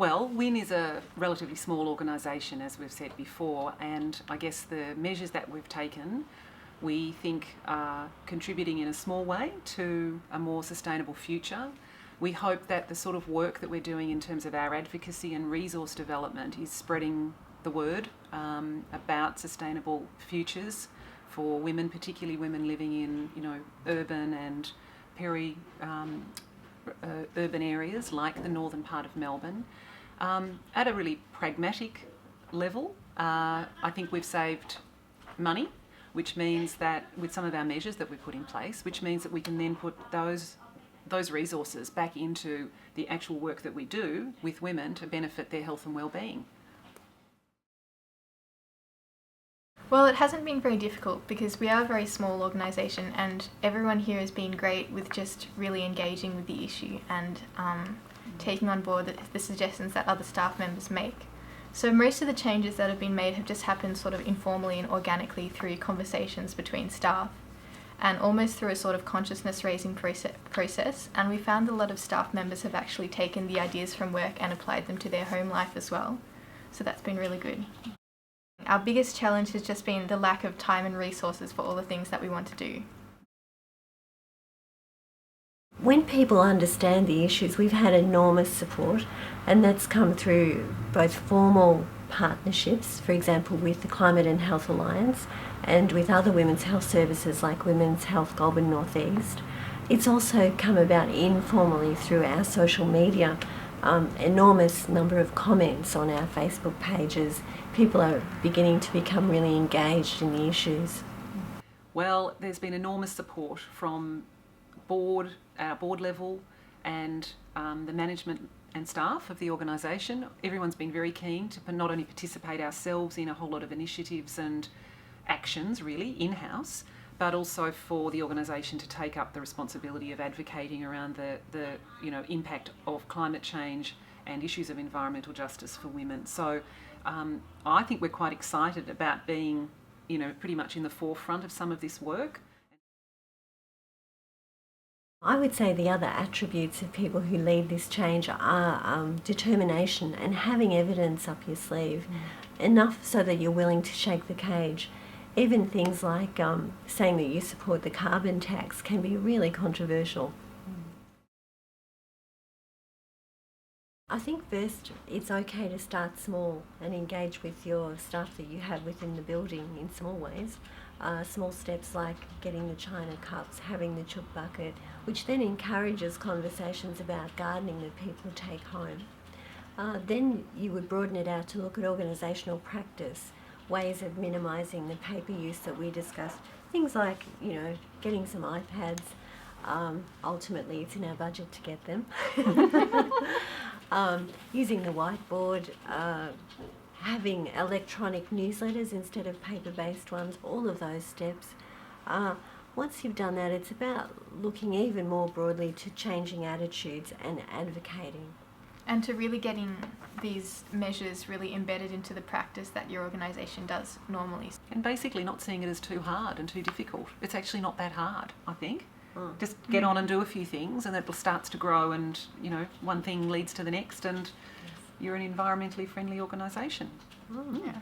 Well, WIN is a relatively small organisation, as we've said before, and I guess the measures that we've taken we think are contributing in a small way to a more sustainable future. We hope that the sort of work that we're doing in terms of our advocacy and resource development is spreading the word about sustainable futures for women, particularly women living in, urban and urban areas like the northern part of Melbourne. At a really pragmatic level, I think we've saved money, which means that with some of our measures that we've put in place, which means that we can then put those resources back into the actual work that we do with women to benefit their health and well-being. Well, it hasn't been very difficult because we are a very small organisation and everyone here has been great with just really engaging with the issue and taking on board the suggestions that other staff members make. So most of the changes that have been made have just happened sort of informally and organically through conversations between staff and almost through a sort of consciousness raising process, and we found a lot of staff members have actually taken the ideas from work and applied them to their home life as well. So that's been really good. Our biggest challenge has just been the lack of time and resources for all the things that we want to do. When people understand the issues, we've had enormous support, and that's come through both formal partnerships, for example with the Climate and Health Alliance, and with other women's health services like Women's Health Goulburn North East. It's also come about informally through our social media. Enormous number of comments on our Facebook pages. People are beginning to become really engaged in the issues. Well, there's been enormous support from our board level and the management and staff of the organisation. Everyone's been very keen to not only participate ourselves in a whole lot of initiatives and actions really in-house, but also for the organisation to take up the responsibility of advocating around the impact of climate change and issues of environmental justice for women. So I think we're quite excited about being pretty much in the forefront of some of this work. I would say the other attributes of people who lead this change are determination and having evidence up your sleeve, enough so that you're willing to shake the cage. Even things like saying that you support the carbon tax can be really controversial. I think first it's okay to start small and engage with your staff that you have within the building in small ways. Small steps like getting the china cups, having the chook bucket, which then encourages conversations about gardening that people take home. Then you would broaden it out to look at organisational practice, ways of minimising the paper use that we discussed. Things like, getting some iPads. Ultimately, it's in our budget to get them. Using the whiteboard, having electronic newsletters instead of paper-based ones, all of those steps. Once you've done that, it's about looking even more broadly to changing attitudes and advocating. And to really getting these measures really embedded into the practice that your organisation does normally. And basically not seeing it as too hard and too difficult. It's actually not that hard, I think. Just get on and do a few things and it starts to grow and, one thing leads to the next and you're an environmentally friendly organisation. Yeah.